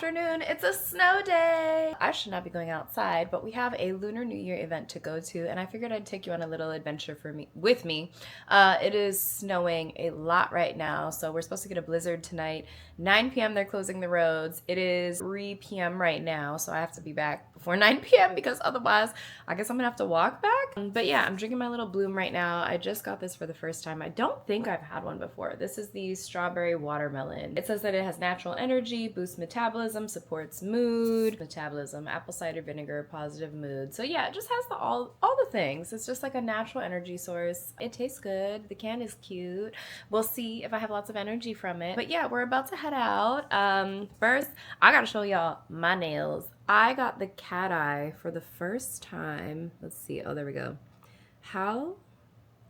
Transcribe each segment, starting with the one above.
afternoon. It's a snow day. I should not be going outside, but we have a Lunar New Year event to go to, and I figured I'd take you on a little adventure with me. It is snowing a lot right now, so we're supposed to get a blizzard tonight. 9 p.m. they're closing the roads. It is 3 p.m. right now, so I have to be back before 9 p.m. because otherwise I guess I'm gonna have to walk back. But yeah, I'm drinking my little Bloom right now. I just got this for the first time. I don't think I've had one before. This is the strawberry watermelon. It says that it has natural energy, boosts metabolism, supports mood, metabolism, apple cider vinegar, positive mood. So yeah, it just has all the things. It's just like a natural energy source. It tastes good. The can is cute. We'll see if I have lots of energy from it. But yeah, we're about to head out. First, I gotta show y'all my nails. I got the cat eye for the first time. Let's see. Oh, there we go. How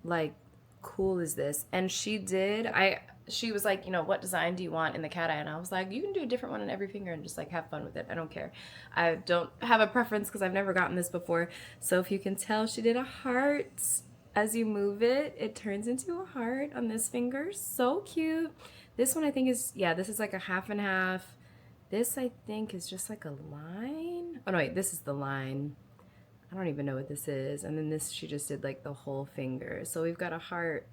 like cool is this? And she was like, you know, what design do you want in the cat eye? And I was like, you can do a different one on every finger and just like have fun with it. I don't care. I don't have a preference because I've never gotten this before. So if you can tell, she did a heart. As you move it, it turns into a heart on this finger. So cute. This one I think is, yeah, this is like a half and half. This I think is just like a line. Oh no, wait, this is the line. I don't even know what this is. And then this, she just did like the whole finger. So we've got a heart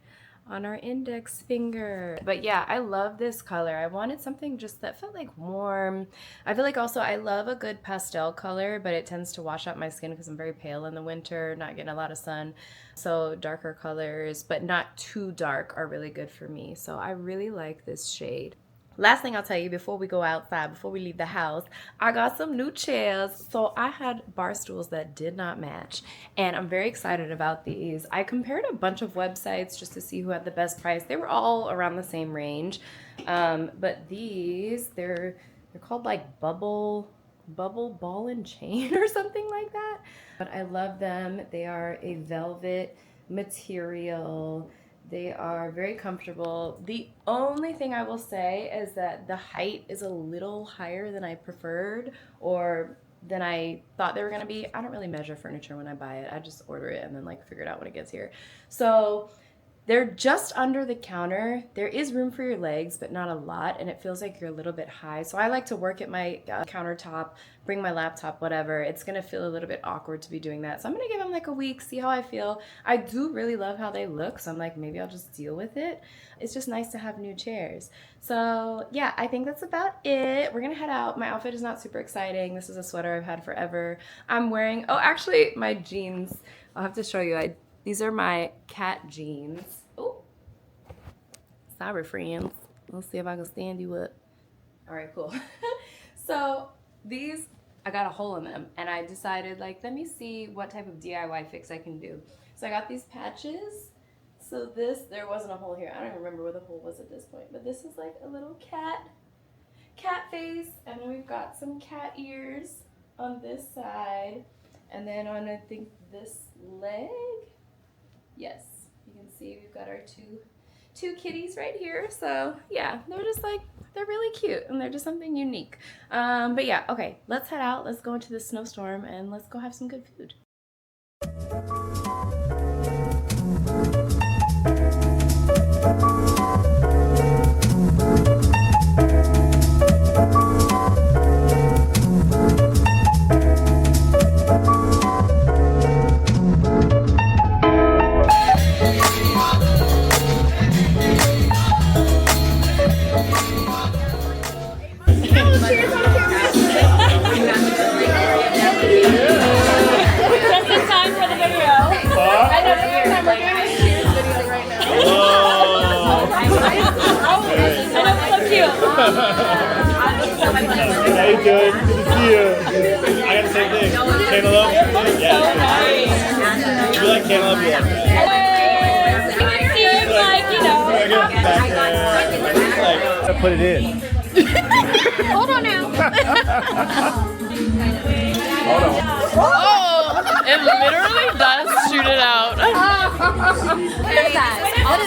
on our index finger. But yeah, I love this color. I wanted something just that felt like warm. I feel like also I love a good pastel color, but it tends to wash out my skin because I'm very pale in the winter, not getting a lot of sun. So darker colors, but not too dark, are really good for me. So I really like this shade. Last thing I'll tell you before we go outside, before we leave the house, I got some new chairs. So I had bar stools that did not match, and I'm very excited about these. I compared a bunch of websites just to see who had the best price. They were all around the same range, but these, they're called like bubble ball and chain or something like that. But I love them. They are a velvet material. They are very comfortable. The only thing I will say is that the height is a little higher than I preferred or than I thought they were gonna be. I don't really measure furniture when I buy it. I just order it and then like figure it out when it gets here. So they're just under the counter. There is room for your legs, but not a lot, and it feels like you're a little bit high. So I like to work at my countertop, bring my laptop, whatever. It's gonna feel a little bit awkward to be doing that. So I'm gonna give them like a week, see how I feel. I do really love how they look, so I'm like, maybe I'll just deal with it. It's just nice to have new chairs. So yeah, I think that's about it. We're gonna head out. My outfit is not super exciting. This is a sweater I've had forever. I'm wearing, oh, actually my jeans. I'll have to show you. These are my cat jeans. Oh, sorry friends. Let's see if I can stand you up. All right, cool. So these, I got a hole in them and I decided like, let me see what type of DIY fix I can do. So I got these patches. So this, there wasn't a hole here. I don't even remember where the hole was at this point, but this is like a little cat face. And then we've got some cat ears on this side. And then on, I think, this leg, yes, you can see we've got our two kitties right here. So yeah, they're just like, they're really cute and they're just something unique. But yeah, okay, let's head out. Let's go into the snowstorm and let's go have some good food. How you doing? Good to see you. I got the same thing. Cantaloupe? Yeah. You like cantaloupe? You like it? Put it in. Hold on now. Hold on. Oh, it literally does shoot it out. What is that?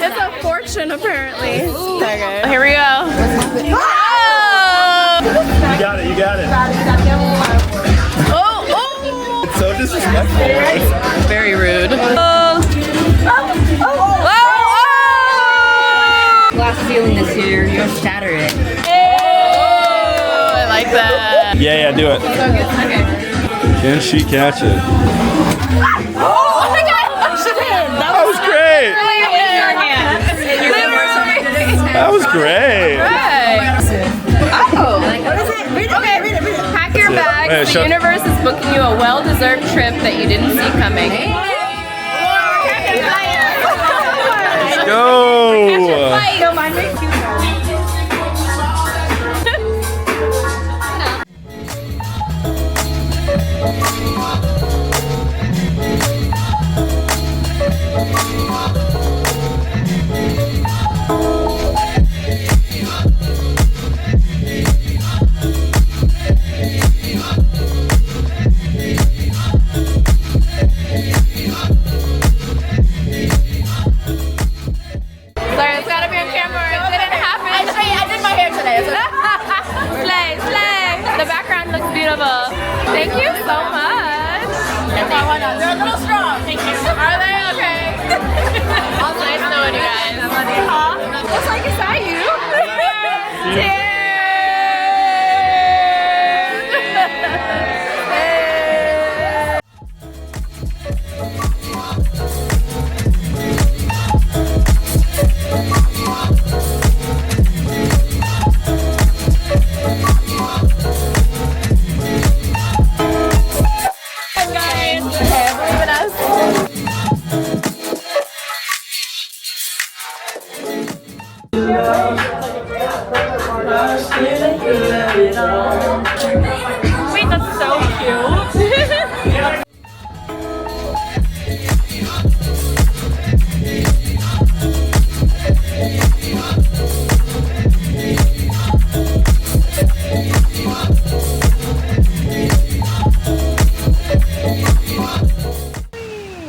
It's a fortune apparently. Okay. Here we go. You got it, you got it. Oh! It's so disrespectful. Very rude. Glass ceiling this year, you'll shatter it. Oh, I like that. Yeah, do it. Okay. Can she catch it? Oh my god! That was great. That was great. Oh. What is it? Read it. Pack your bags. The universe is booking you a well-deserved trip that you didn't see coming. Let's go. Don't mind me. Sorry, it's gotta be on camera. It didn't happen. I did my hair today. Slay. The background looks beautiful. Thank you so much. They're a little strong. Thank you. Are they? Okay. Also, nice knowing you guys. Looks like it's not you. Cheers. Wait, that's so cute.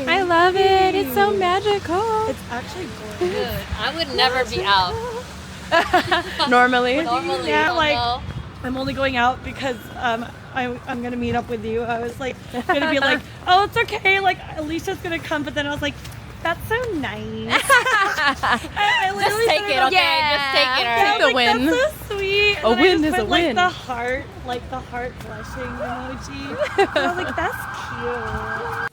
I love it. It's so magical. It's actually gorgeous. Dude, I would never be out. Normally. Normally, Yeah, no, like- no. I'm only going out because I'm gonna meet up with you. I was like gonna be like, oh, it's okay. Like Alicia's gonna come, but then I was like, that's so nice. I Just literally take said it, okay? Yeah. Just take it, I alright? was the like, win. That's so sweet. A And I win just is a put, win. Like the heart blushing emoji. And I was like, that's cute.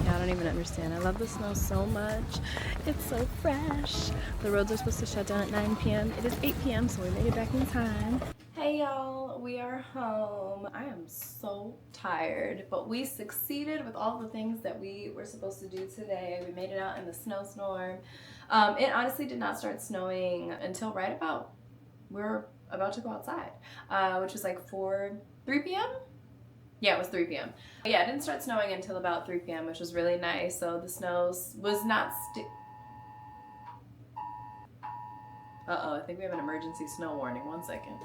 Yeah, I don't even understand. I love the snow so much. It's so fresh. The roads are supposed to shut down at 9 p.m. It is 8 p.m., so we made it back in time. Hey y'all, we are home. I am so tired, but we succeeded with all the things that we were supposed to do today. We made it out in the snowstorm. It honestly did not start snowing until right about, we're about to go outside, which was like 3 p.m.? Yeah, it was 3 p.m. Yeah, it didn't start snowing until about 3 p.m., which was really nice. So the snow was not Uh-oh, I think we have an emergency snow warning. 1 second.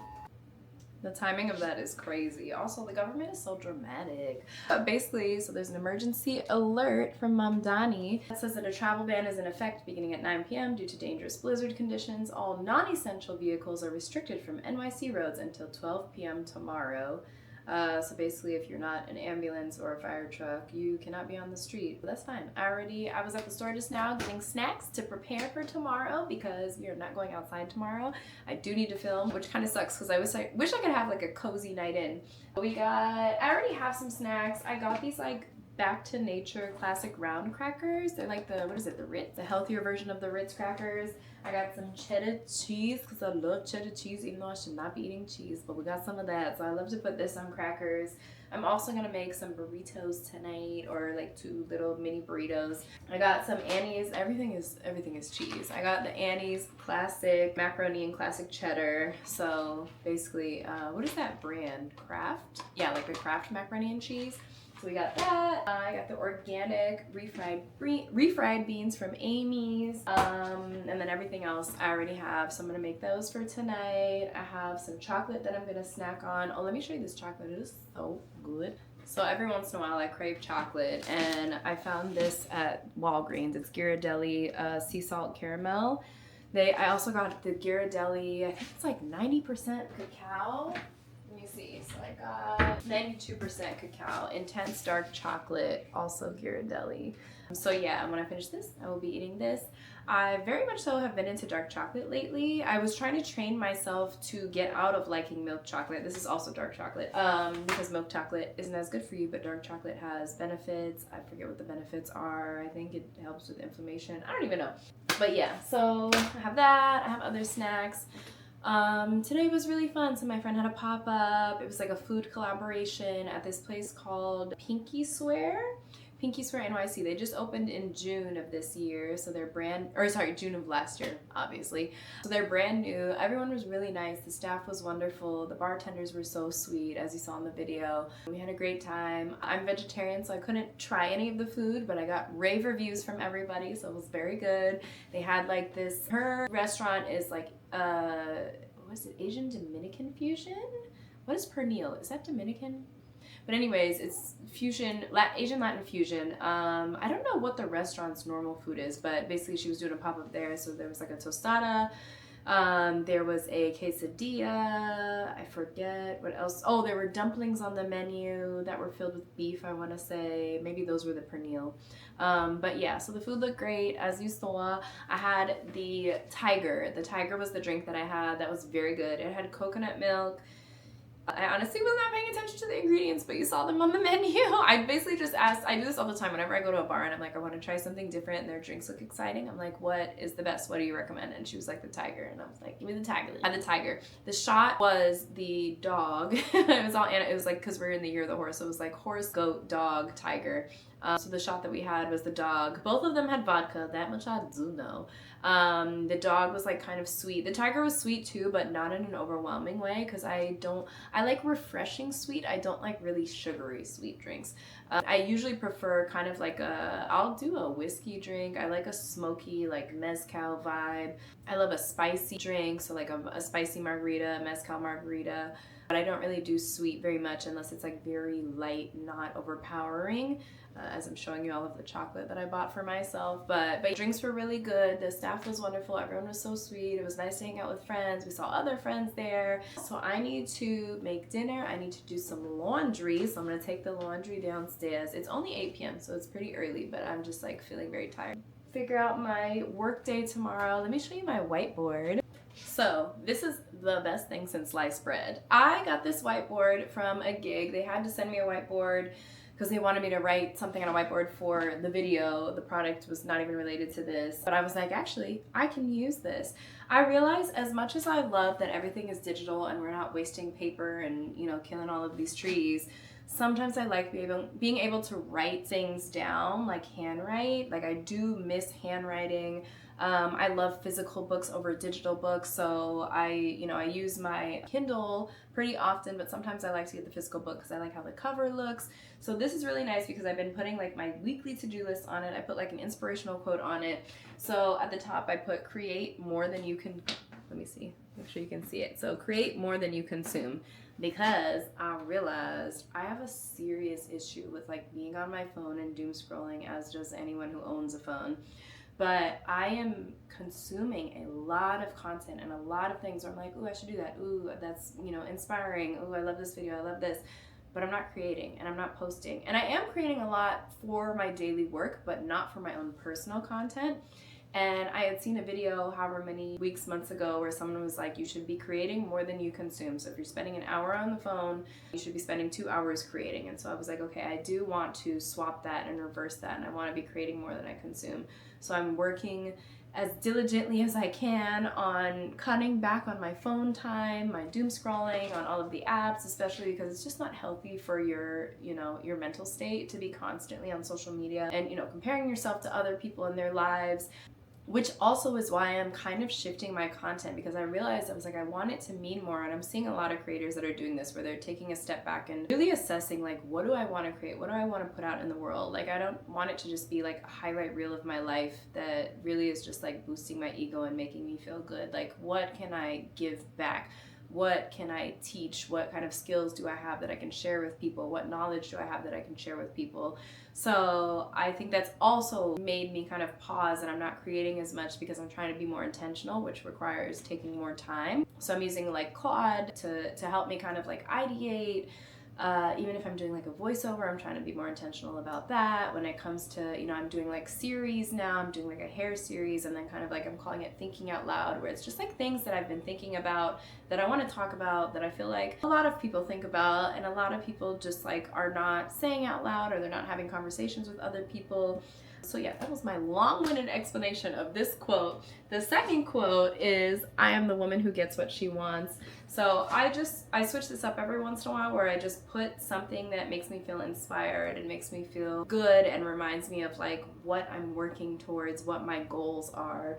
The timing of that is crazy. Also, the government is so dramatic. Basically, so there's an emergency alert from Mamdani. It says that a travel ban is in effect beginning at 9 p.m. due to dangerous blizzard conditions. All non-essential vehicles are restricted from NYC roads until 12 p.m. tomorrow. So basically, if you're not an ambulance or a fire truck, you cannot be on the street. But that's fine. I was at the store just now getting snacks to prepare for tomorrow because we are not going outside tomorrow. I do need to film, which kind of sucks because I wish I could have like a cozy night in. I already have some snacks. I got these like Back to Nature classic round crackers. They're like the Ritz, the healthier version of the Ritz crackers. I got some cheddar cheese because I love cheddar cheese, even though I should not be eating cheese, but we got some of that. So I love to put this on crackers. I'm also gonna make some burritos tonight, or like 2 little mini burritos. I got some Annie's, everything is cheese. I got the Annie's classic macaroni and classic cheddar. So basically, what is that brand? Kraft? Yeah, like the Kraft macaroni and cheese. So we got that. I got the organic refried beans from Amy's. And then everything else I already have. So I'm gonna make those for tonight. I have some chocolate that I'm gonna snack on. Oh, let me show you this chocolate. It is so good. So every once in a while I crave chocolate, and I found this at Walgreens. It's Ghirardelli sea salt caramel. I also got the Ghirardelli, I think it's like 90% cacao. Let me see. So I got 92% cacao, intense dark chocolate, also Ghirardelli. So yeah, when I finish this, I will be eating this. I very much so have been into dark chocolate lately. I was trying to train myself to get out of liking milk chocolate. This is also dark chocolate, because milk chocolate isn't as good for you, but dark chocolate has benefits. I forget what the benefits are. I think it helps with inflammation. I don't even know. But yeah, so I have that. I have other snacks. Today was really fun. So my friend had a pop-up. It was like a food collaboration at this place called Pinky Swear NYC. They just opened in June of this year, so they're June of last year, obviously. So they're brand new. Everyone was really nice. The staff was wonderful. The bartenders were so sweet, as you saw in the video. We had a great time. I'm vegetarian, so I couldn't try any of the food, but I got rave reviews from everybody, so it was very good. They had like this, her restaurant is like, what is it, Asian Dominican fusion? What is pernil? Is that Dominican? But anyways, it's fusion, Asian Latin fusion. I don't know what the restaurant's normal food is, but basically she was doing a pop-up there. So there was like a tostada. There was a quesadilla. I forget what else. Oh, there were dumplings on the menu that were filled with beef, I want to say. Maybe those were the pernil. But yeah, so the food looked great. As you saw, I had the tiger. The tiger was the drink that I had. That was very good. It had coconut milk. I honestly was not paying attention to the ingredients, but you saw them on the menu. I basically just asked, I do this all the time whenever I go to a bar and I'm like, I want to try something different and their drinks look exciting. I'm like, what is the best? What do you recommend? And she was like, the tiger. And I was like, give me the tiger. I had the tiger. The shot was the dog. It was like, because we're in the year of the horse, so it was like horse, goat, dog, tiger. So the shot that we had was the dog. Both of them had vodka. That much I do know. The dog was like kind of sweet. The tiger was sweet too, but not in an overwhelming way, because I like refreshing sweet. I don't like really sugary sweet drinks. I usually prefer kind of like I'll do a whiskey drink. I like a smoky, like mezcal vibe. I love a spicy drink, so like a spicy margarita, mezcal margarita. But I don't really do sweet very much unless it's like very light, not overpowering. As I'm showing you all of the chocolate that I bought for myself. But drinks were really good. The staff was wonderful. Everyone was so sweet. It was nice to hang out with friends. We saw other friends there. So I need to make dinner. I need to do some laundry. So I'm gonna take the laundry downstairs. It's only 8 p.m. so it's pretty early, but I'm just like feeling very tired. Figure out my work day tomorrow. Let me show you my whiteboard. So this is the best thing since sliced bread. I got this whiteboard from a gig. They had to send me a whiteboard because they wanted me to write something on a whiteboard for the video. The product was not even related to this. But I was like, actually, I can use this. I realize as much as I love that everything is digital and we're not wasting paper and, you know, killing all of these trees, sometimes I like being able to write things down, like handwrite. Like I do miss handwriting. I love physical books over digital books, so I use my Kindle pretty often, but sometimes I like to get the physical book because I like how the cover looks. So this is really nice because I've been putting like my weekly to-do list on it. I put like an inspirational quote on it. So at the top I put create more than you can, let me see, make sure you can see it. So create more than you consume, because I realized I have a serious issue with like being on my phone and doom scrolling, as does anyone who owns a phone. But I am consuming a lot of content and a lot of things where I'm like, ooh, I should do that. Ooh, that's, you know, inspiring. Ooh, I love this video. I love this. But I'm not creating and I'm not posting. And I am creating a lot for my daily work, but not for my own personal content. And I had seen a video however many weeks, months ago, where someone was like, you should be creating more than you consume. So if you're spending an hour on the phone, you should be spending 2 hours creating. And so I was like, okay, I do want to swap that and reverse that. And I want to be creating more than I consume. So I'm working as diligently as I can on cutting back on my phone time, my doom scrolling, on all of the apps, especially because it's just not healthy for your, you know, your mental state to be constantly on social media and, you know, comparing yourself to other people in their lives. Which also is why I'm kind of shifting my content, because I realized I was like, I want it to mean more. And I'm seeing a lot of creators that are doing this, where they're taking a step back and really assessing, like, what do I want to create? What do I want to put out in the world? Like, I don't want it to just be like a highlight reel of my life that really is just like boosting my ego and making me feel good. Like, what can I give back? what can I teach? What kind of skills do I have that I can share with people? What knowledge do I have that I can share with people? So I think that's also made me kind of pause, and I'm not creating as much because I'm trying to be more intentional, which requires taking more time. So I'm using like Claude to help me kind of like ideate. Even if I'm doing like a voiceover, I'm trying to be more intentional about that. When it comes to, you know, I'm doing like series now, I'm doing like a hair series, and then kind of like I'm calling it Thinking Out Loud, where it's just like things that I've been thinking about that I want to talk about, that I feel like a lot of people think about, and a lot of people just like are not saying out loud, or they're not having conversations with other people. So yeah, that was my long-winded explanation of this quote. The second quote is, I am the woman who gets what she wants. So I switch this up every once in a while, where I just put something that makes me feel inspired and makes me feel good and reminds me of like what I'm working towards, what my goals are,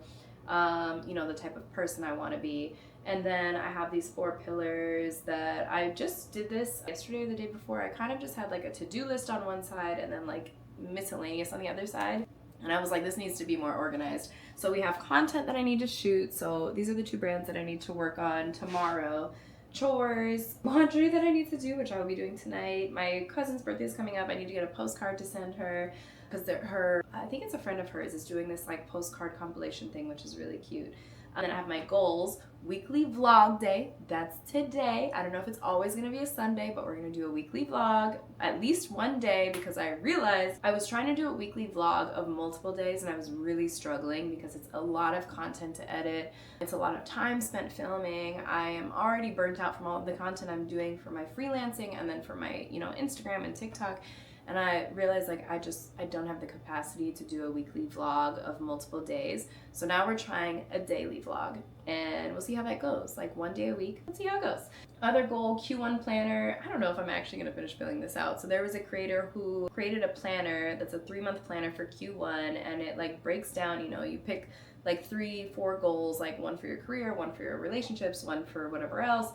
you know, the type of person I want to be. And then I have these 4 pillars that I just did this yesterday or the day before. I kind of just had like a to-do list on one side and then like miscellaneous on the other side, and I was like, this needs to be more organized. So we have content that I need to shoot, so these are the 2 brands that I need to work on tomorrow. Chores, laundry that I need to do, which I will be doing tonight. My cousin's birthday is coming up. I need to get a postcard to send her, because I think it's a friend of hers is doing this like postcard compilation thing, which is really cute. And then I have my goals, weekly vlog day, that's today. I don't know if it's always gonna be a Sunday, but we're gonna do a weekly vlog at least one day, because I realized I was trying to do a weekly vlog of multiple days and I was really struggling because it's a lot of content to edit. It's a lot of time spent filming. I am already burnt out from all of the content I'm doing for my freelancing and then for my, you know, Instagram and TikTok. And I realized like I don't have the capacity to do a weekly vlog of multiple days. So now we're trying a daily vlog, and we'll see how that goes. Like 1 day a week, let's see how it goes. Other goal, Q1 planner. I don't know if I'm actually gonna finish filling this out. So there was a creator who created a planner that's a 3-month planner for Q1, and it like breaks down, you know, you pick like 3-4 goals, like 1 for your career, 1 for your relationships, 1 for whatever else.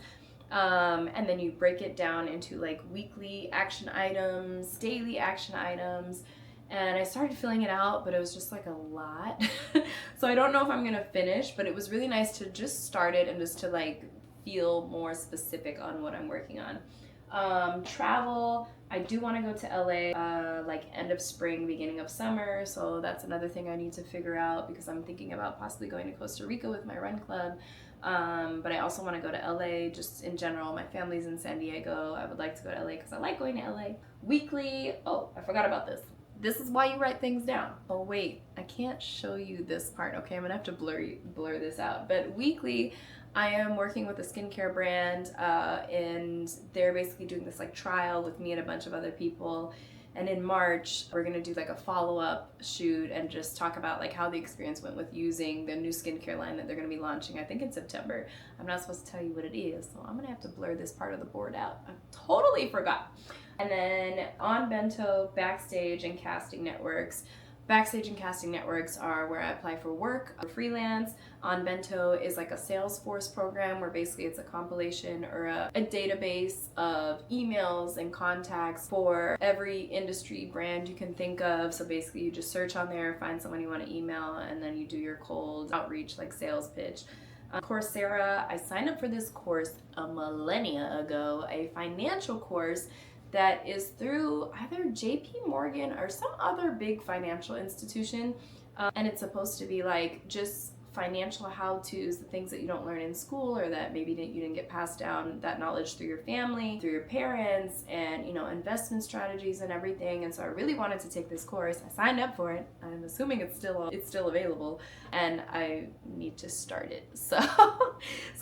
And then you break it down into like weekly action items, daily action items, and I started filling it out, but it was just like a lot. So I don't know if I'm gonna finish, but it was really nice to just start it and just to like feel more specific on what I'm working on. Travel, I do want to go to LA like end of spring, beginning of summer, so that's another thing I need to figure out, because I'm thinking about possibly going to Costa Rica with my run club. But I also want to go to LA just in general. My family's in San Diego. I would like to go to LA because I like going to LA. Weekly, oh, I forgot about this. This is why you write things down. Oh wait, I can't show you this part. Okay, I'm gonna have to blur this out. But weekly, I am working with a skincare brand, and they're basically doing this like trial with me and a bunch of other people. And in March, we're gonna do like a follow-up shoot and just talk about like how the experience went with using the new skincare line that they're gonna be launching, I think in September. I'm not supposed to tell you what it is, so I'm gonna have to blur this part of the board out. I totally forgot. And then on Bento, Backstage, and Casting Networks. Backstage and Casting Networks are where I apply for work, or freelance. On Bento is like a Salesforce program where basically it's a compilation or a database of emails and contacts for every industry brand you can think of. So basically you just search on there, find someone you want to email, and then you do your cold outreach like sales pitch. Coursera, I signed up for this course a millennia ago, a financial course that is through either JP Morgan or some other big financial institution, and it's supposed to be like just financial how-tos, the things that you don't learn in school, or that maybe you didn't get passed down that knowledge through your family, through your parents, and you know, investment strategies and everything. And so I really wanted to take this course. I signed up for it. I'm assuming it's still available, and I need to start it. So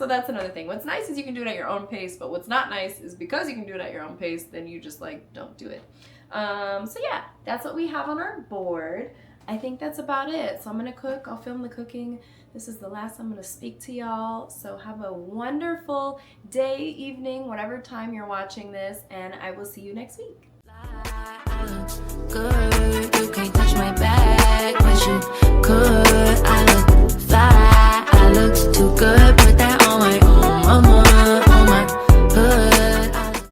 that's another thing. What's nice is you can do it at your own pace, but what's not nice is because you can do it at your own pace, then you just like don't do it. So yeah, that's what we have on our board. I think that's about it. So I'm gonna cook, I'll film the cooking. This is the last I'm gonna speak to y'all. So have a wonderful day, evening, whatever time you're watching this, and I will see you next week.